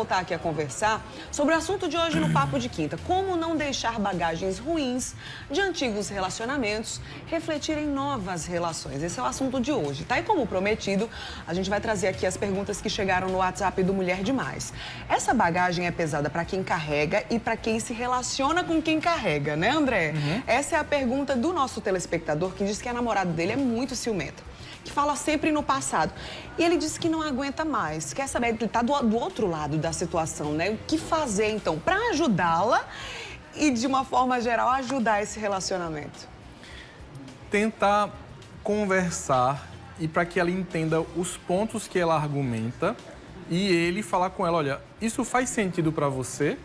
voltar aqui a conversar sobre o assunto de hoje no Papo de Quinta. Como não deixar bagagens ruins de antigos relacionamentos refletir em novas relações. Esse é o assunto de hoje, tá? E como prometido, a gente vai trazer aqui as perguntas que chegaram no WhatsApp do Mulher Demais. Essa bagagem é pesada para quem carrega e para quem se relaciona com quem carrega, né, André? Essa é a pergunta do nosso telespectador que diz que a namorada dele é muito ciumenta, que fala sempre no passado. E ele disse que não aguenta mais. Quer saber, ele está do outro lado da situação, né? O que fazer, então, para ajudá-la e, de uma forma geral, ajudar esse relacionamento? Tentar conversar e para que ela entenda os pontos que ela argumenta e ele falar com ela, olha, isso faz sentido para você?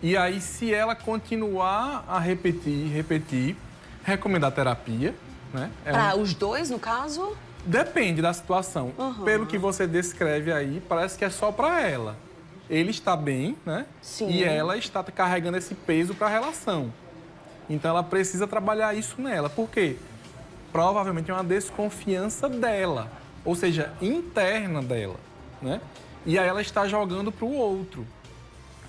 E aí, se ela continuar a repetir, recomendar terapia, né? Para os dois, no caso? Depende da situação. Pelo que você descreve aí, parece que é só para ela. Ele está bem, né? Sim. E ela está carregando esse peso para a relação. Então, ela precisa trabalhar isso nela. Por quê? Provavelmente é uma desconfiança dela, ou seja, interna dela, né? E aí ela está jogando para o outro.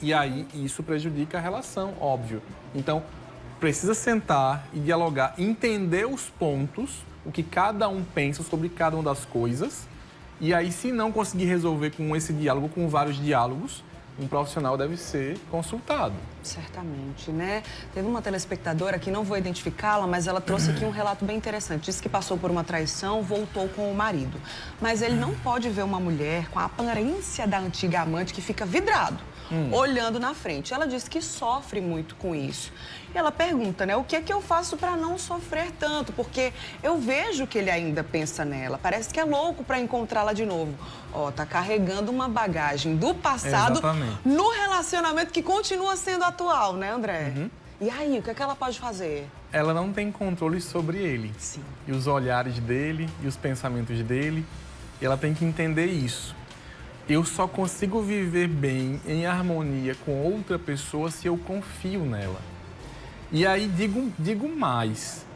E aí isso prejudica a relação, óbvio. Então, precisa sentar e dialogar, entender os pontos, o que cada um pensa sobre cada uma das coisas. E aí, se não conseguir resolver com esse diálogo, com vários diálogos, um profissional deve ser consultado. Certamente, né? Teve uma telespectadora que não vou identificá-la, mas ela trouxe aqui um relato bem interessante. Disse que passou por uma traição, voltou com o marido. Mas ele não pode ver uma mulher com a aparência da antiga amante que fica vidrado, olhando na frente. Ela disse que sofre muito com isso. E ela pergunta, né, o que é que eu faço para não sofrer tanto? Porque eu vejo que ele ainda pensa nela. Parece que é louco para encontrá-la de novo. Ó, tá carregando uma bagagem do passado no relacionamento que continua sendo atual, né, André? E aí, o que é que ela pode fazer? Ela não tem controle sobre ele. Sim. E os olhares dele, e os pensamentos dele. E ela tem que entender isso. Eu só consigo viver bem, em harmonia com outra pessoa se eu confio nela. E aí digo mais,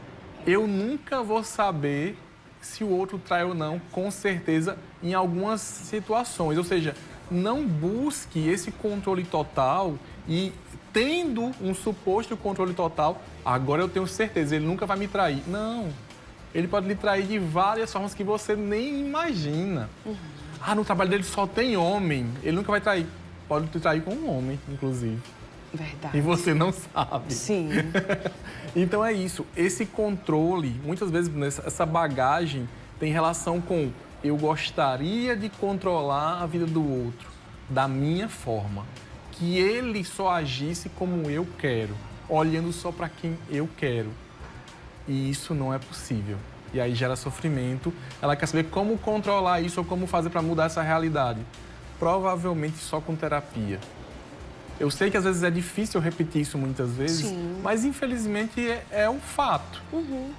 eu nunca vou saber se o outro trai ou não, com certeza, em algumas situações. Ou seja, não busque esse controle total e tendo um suposto controle total, agora eu tenho certeza, ele nunca vai me trair. Não, ele pode lhe trair de várias formas que você nem imagina. Ah, no trabalho dele só tem homem, ele nunca vai trair. Pode te trair com um homem, inclusive. Verdade. E você não sabe. Sim. Então é isso. Esse controle, muitas vezes essa bagagem tem relação com eu gostaria de controlar a vida do outro da minha forma. Que ele só agisse como eu quero, olhando só para quem eu quero. E isso não é possível. E aí gera sofrimento. Ela quer saber como controlar isso ou como fazer para mudar essa realidade. Provavelmente só com terapia. Eu sei que às vezes é difícil repetir isso muitas vezes, mas infelizmente é um fato.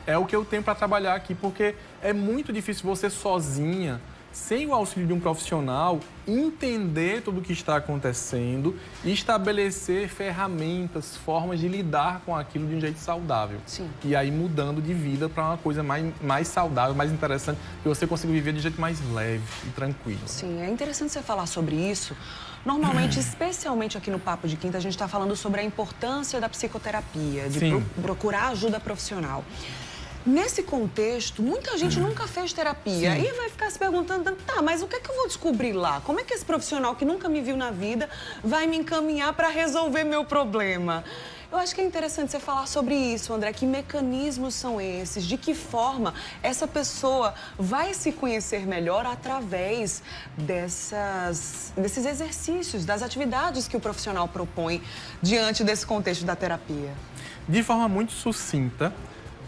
É o que eu tenho para trabalhar aqui, porque é muito difícil você sozinha, sem o auxílio de um profissional, entender tudo o que está acontecendo e estabelecer ferramentas, formas de lidar com aquilo de um jeito saudável. Sim. E aí mudando de vida para uma coisa mais saudável, mais interessante, que você consiga viver de um jeito mais leve e tranquilo. Sim, é interessante você falar sobre isso. Normalmente, especialmente aqui no Papo de Quinta, a gente está falando sobre a importância da psicoterapia, de procurar ajuda profissional. Nesse contexto, muita gente nunca fez terapia e vai ficar se perguntando, tá, mas o que é que eu vou descobrir lá? Como é que esse profissional que nunca me viu na vida vai me encaminhar para resolver meu problema? Eu acho que é interessante você falar sobre isso, André. Que mecanismos são esses? De que forma essa pessoa vai se conhecer melhor através desses exercícios, das atividades que o profissional propõe diante desse contexto da terapia? De forma muito sucinta,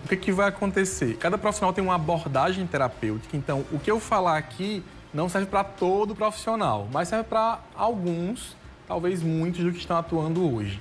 o que vai acontecer? Cada profissional tem uma abordagem terapêutica, então o que eu falar aqui não serve para todo profissional, mas serve para alguns, talvez muitos do que estão atuando hoje.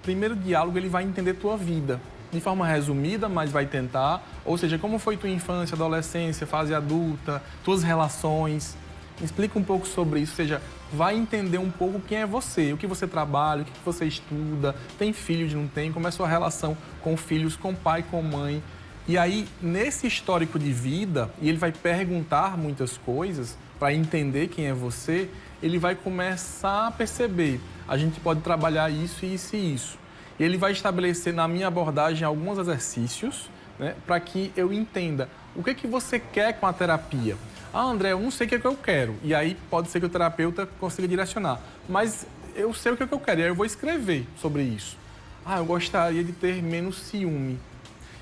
Primeiro diálogo, ele vai entender tua vida, de forma resumida, mas vai tentar, ou seja, como foi tua infância, adolescência, fase adulta, tuas relações. Explica um pouco sobre isso, ou seja, vai entender um pouco quem é você, o que você trabalha, o que você estuda, tem filhos, não tem, como é a sua relação com filhos, com pai, com mãe. E aí, nesse histórico de vida, e ele vai perguntar muitas coisas para entender quem é você, ele vai começar a perceber, a gente pode trabalhar isso, isso e isso. Ele vai estabelecer na minha abordagem alguns exercícios, né, para que eu entenda o que você quer com a terapia. Ah, André, eu não sei o que é que eu quero. E aí pode ser que o terapeuta consiga direcionar. Mas eu sei o que é que eu quero e aí eu vou escrever sobre isso. Ah, eu gostaria de ter menos ciúme.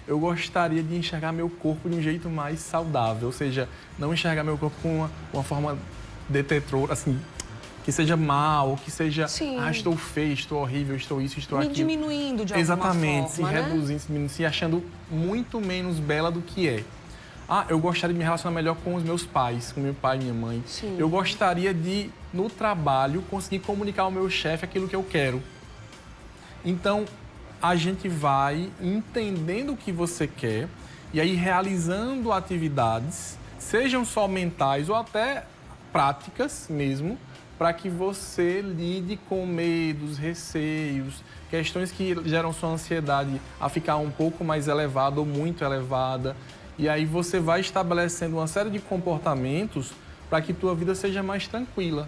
Eu gostaria de enxergar meu corpo de um jeito mais saudável. Ou seja, não enxergar meu corpo com uma forma detetora, assim, que seja mal, que seja, estou feio, estou horrível, estou isso, estou aquilo. Me diminuindo de alguma forma, exatamente, se né? reduzindo, se diminuindo, se achando muito menos bela do que é. Ah, eu gostaria de me relacionar melhor com os meus pais, com meu pai e minha mãe. Sim. Eu gostaria de, no trabalho, conseguir comunicar ao meu chefe aquilo que eu quero. Então, a gente vai entendendo o que você quer e aí realizando atividades, sejam só mentais ou até práticas mesmo, para que você lide com medos, receios, questões que geram sua ansiedade a ficar um pouco mais elevada ou muito elevada. E aí você vai estabelecendo uma série de comportamentos para que tua vida seja mais tranquila,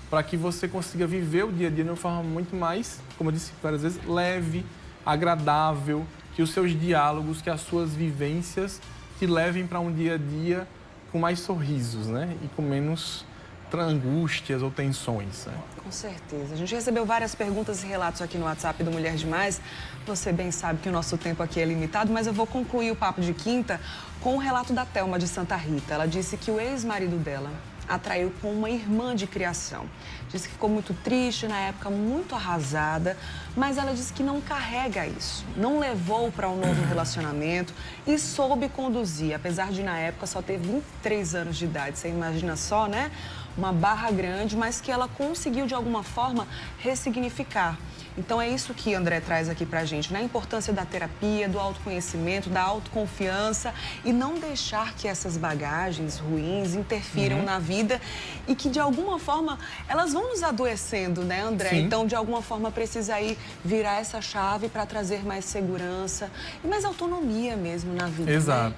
para que você consiga viver o dia a dia de uma forma muito mais, como eu disse várias vezes, leve, agradável, que os seus diálogos, que as suas vivências te levem para um dia a dia com mais sorrisos, né? E com menos angústias ou tensões. Né? Com certeza. A gente recebeu várias perguntas e relatos aqui no WhatsApp do Mulher Demais. Você bem sabe que o nosso tempo aqui é limitado, mas eu vou concluir o Papo de Quinta com o relato da Thelma de Santa Rita. Ela disse que o ex-marido dela a traiu com uma irmã de criação. Disse que ficou muito triste, na época muito arrasada, mas ela disse que não carrega isso, não levou para um novo relacionamento e soube conduzir, apesar de na época só ter 23 anos de idade. Você imagina só, né? Uma barra grande, mas que ela conseguiu de alguma forma ressignificar. Então é isso que André traz aqui pra gente, né? A importância da terapia, do autoconhecimento, da autoconfiança e não deixar que essas bagagens ruins interfiram na vida e que de alguma forma elas vão nos adoecendo, né, André? Sim. Então de alguma forma precisa aí virar essa chave para trazer mais segurança e mais autonomia mesmo na vida. Exato. Né?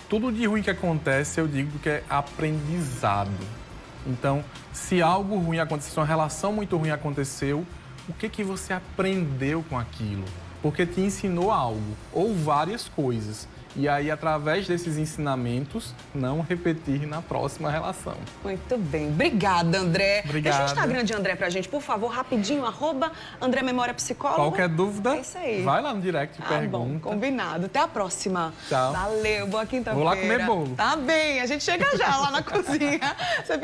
Tudo de ruim que acontece, eu digo que é aprendizado. Então, se algo ruim aconteceu, se uma relação muito ruim aconteceu, o que você aprendeu com aquilo? Porque te ensinou algo, ou várias coisas. E aí, através desses ensinamentos, não repetir na próxima relação. Muito bem. Obrigada, André. Obrigado. Deixa o Instagram de André pra gente, por favor, rapidinho, @André Memória Psicólogo. Qualquer dúvida, é isso aí. vai lá no direct e pergunta. Bom, combinado. Até a próxima. Tchau. Valeu, boa quinta-feira. Vou lá comer bolo. Tá bem, a gente chega já lá na cozinha. Você